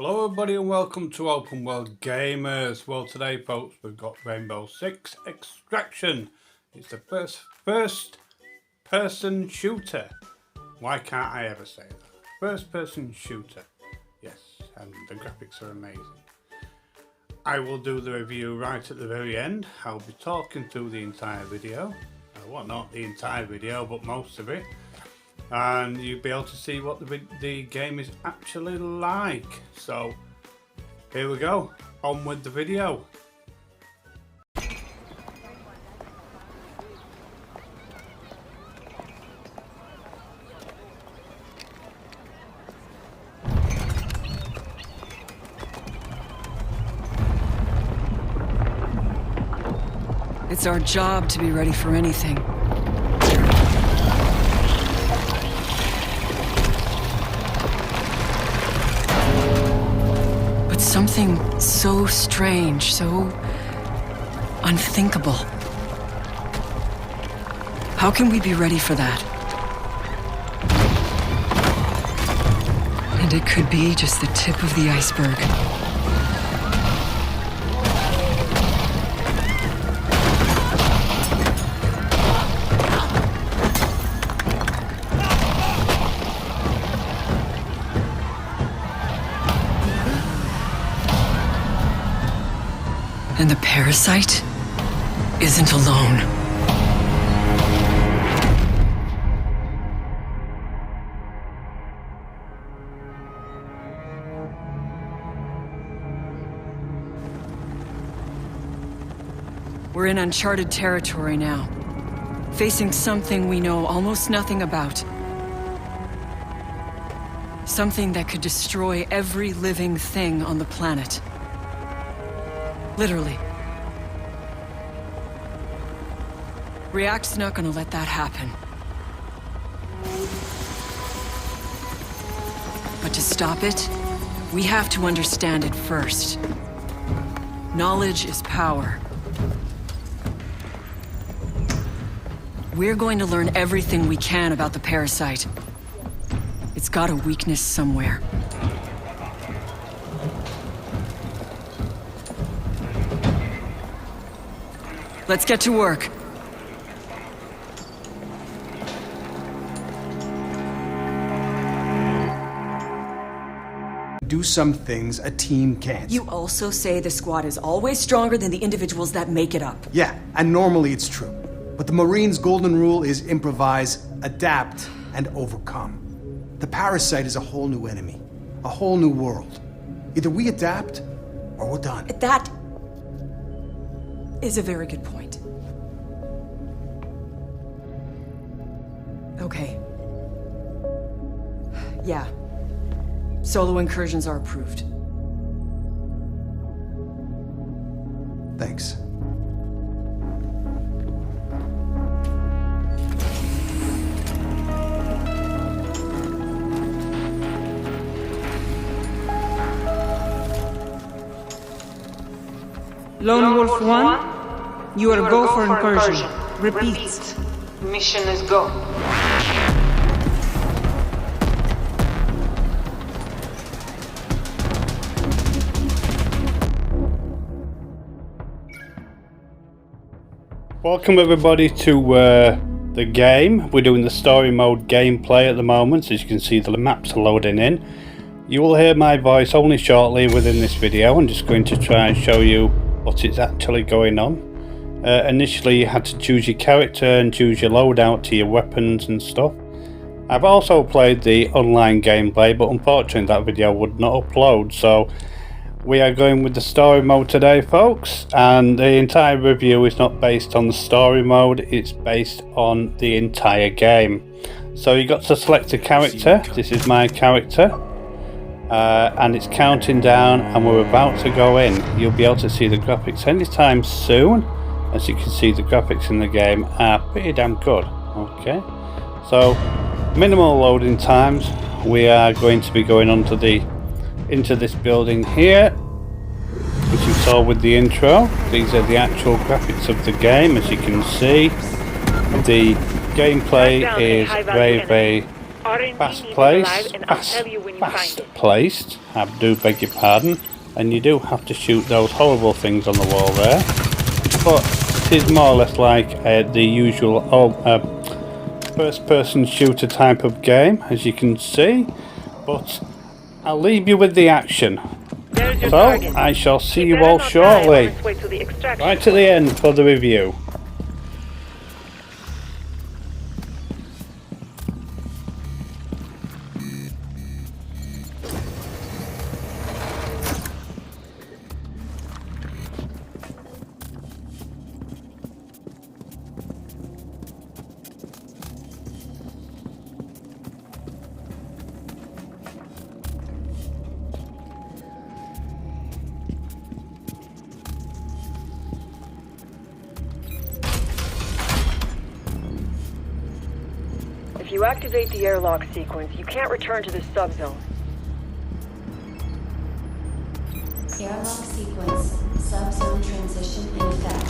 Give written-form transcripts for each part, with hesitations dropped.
Hello everybody and welcome to Open World Gamers. Well, today folks, we've got Rainbow Six Extraction. It's the first person shooter. Why can't I ever say that? First person shooter. Yes, and the graphics are amazing. I will do the review right at the very end. I'll be talking through the entire video. Well, not the entire video, but most of it. And you'll be able to see what the game is actually like. So here we go, on with the video. It's our job to be ready for anything. Something so strange, so unthinkable. How can we be ready for that? And it could be just the tip of the iceberg. And the parasite isn't alone. We're in uncharted territory now, facing something we know almost nothing about. Something that could destroy every living thing on the planet. Literally. React's not gonna let that happen. But to stop it, we have to understand it first. Knowledge is power. We're going to learn everything we can about the parasite. It's got a weakness somewhere. Let's get to work. Do some things a team can't. You also say the squad is always stronger than the individuals that make it up. Yeah, and normally it's true. But the Marines' golden rule is improvise, adapt, and overcome. The parasite is a whole new enemy, a whole new world. Either we adapt, or we're done. That is a very good point. Okay. Yeah. Solo incursions are approved. Thanks. Lone Wolf 1, you are go for incursion. Repeat. Mission is go. Welcome everybody to the game. We're doing the story mode gameplay at the moment. As you can see, the maps are loading in. You will hear my voice only shortly within this video. I'm just going to try and show you what is actually going on. Initially you had to choose your character and choose your loadout to your weapons and stuff. I've also played the online gameplay, but unfortunately that video would not upload, so we are going with the story mode today folks, and the entire review is not based on the story mode, it's based on the entire game. So you got to select a character. This is my character. And it's counting down and we're about to go in. You'll be able to see the graphics anytime soon. As you can see, the graphics in the game are pretty damn good. Okay, so minimal loading times. We are going to be going into this building here, which you saw with the intro. These are the actual graphics of the game. As you can see, the gameplay is very Fast placed, I do beg your pardon, and you do have to shoot those horrible things on the wall there, but it is more or less like the usual first person shooter type of game, as you can see, but I'll leave you with the action. So I shall see you all shortly, right to the end for the review. If you activate the airlock sequence, you can't return to the subzone. Airlock sequence. Subzone transition in effect.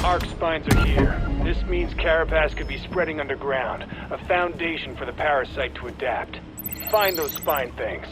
Arc spines are here. This means Carapace could be spreading underground, a foundation for the parasite to adapt. Find those spine things.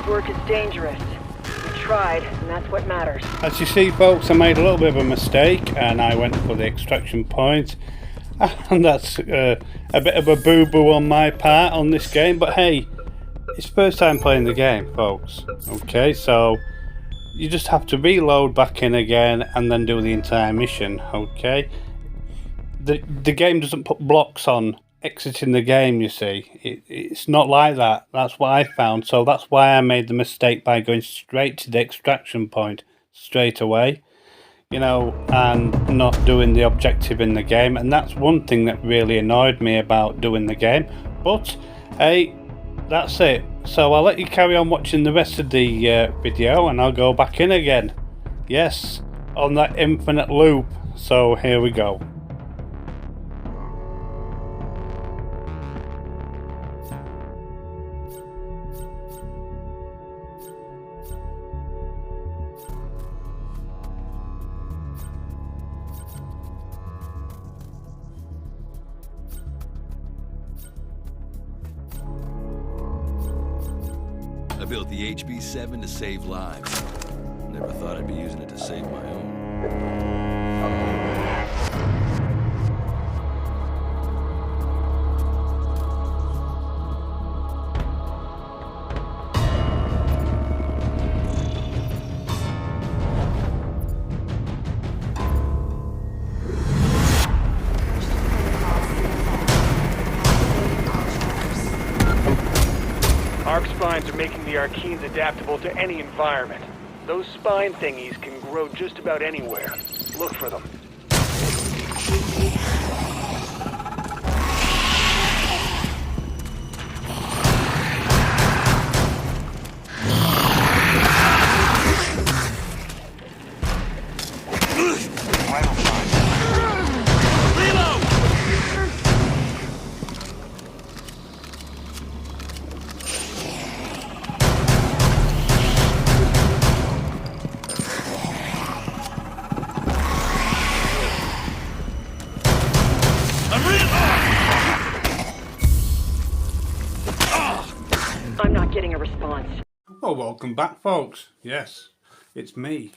Work is dangerous. We tried, and that's what matters. As you see, folks, I made a little bit of a mistake and I went for the extraction point, and that's a bit of a boo-boo on my part on this game, but hey, it's first time playing the game, folks. Okay, so you just have to reload back in again and then do the entire mission. Okay, the game doesn't put blocks on exiting the game, you see. It's not like that. That's what I found, so that's why I made the mistake by going straight to the extraction point straight away, you know, and not doing the objective in the game. And that's one thing that really annoyed me about doing the game, but hey, that's it. So I'll let you carry on watching the rest of the video and I'll go back in again, yes, on that infinite loop. So here we go. I built the HB7 to save lives. Never thought I'd be using it to save my own. Arc spines are making the Arkeens adaptable to any environment. Those spine thingies can grow just about anywhere. Look for them. I'm not getting a response. Well, welcome back, folks. Yes, it's me,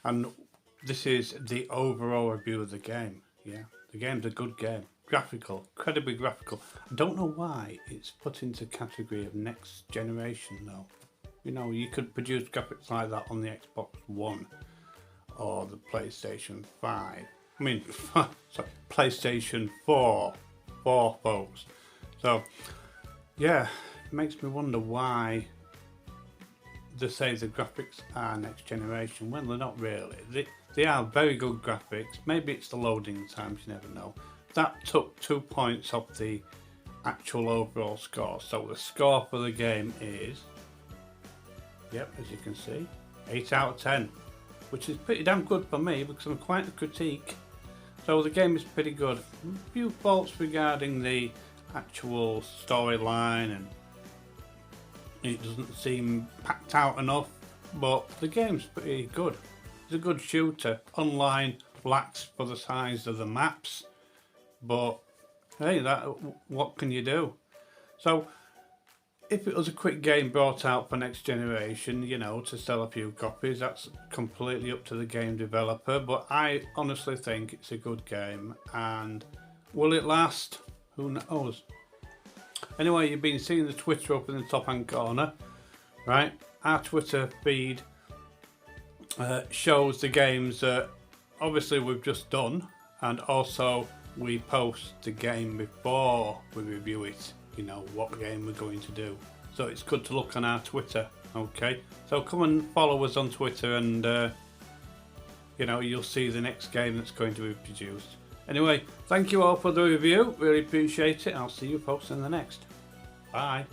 and this is the overall review of the game. Yeah, the game's a good game. Graphical, incredibly graphical. I don't know why it's put into category of next generation though. You know, you could produce graphics like that on the Xbox One or the PlayStation 5. I mean, sorry, PlayStation 4, folks. So, yeah, makes me wonder why they say the graphics are next generation when they're not really. They are very good graphics. Maybe it's the loading times, you never know. That took 2 points off the actual overall score. So the score for the game is, yep, as you can see, 8 out of 10. Which is pretty damn good for me because I'm quite a critique. So the game is pretty good. A few faults regarding the actual storyline, and it doesn't seem packed out enough, but the game's pretty good. It's a good shooter. Online lacks for the size of the maps, but hey, what can you do? So if it was a quick game brought out for next generation, you know, to sell a few copies, that's completely up to the game developer, but I honestly think it's a good game. And will it last? Who knows? Anyway, you've been seeing the Twitter up in the top hand corner, right? Our Twitter feed shows the games that obviously we've just done, and also we post the game before we review it, you know, what game we're going to do. So it's good to look on our Twitter, okay? So come and follow us on Twitter, and you know, you'll see the next game that's going to be produced. Anyway, thank you all for the review, really appreciate it. I'll see you folks in the next. Bye.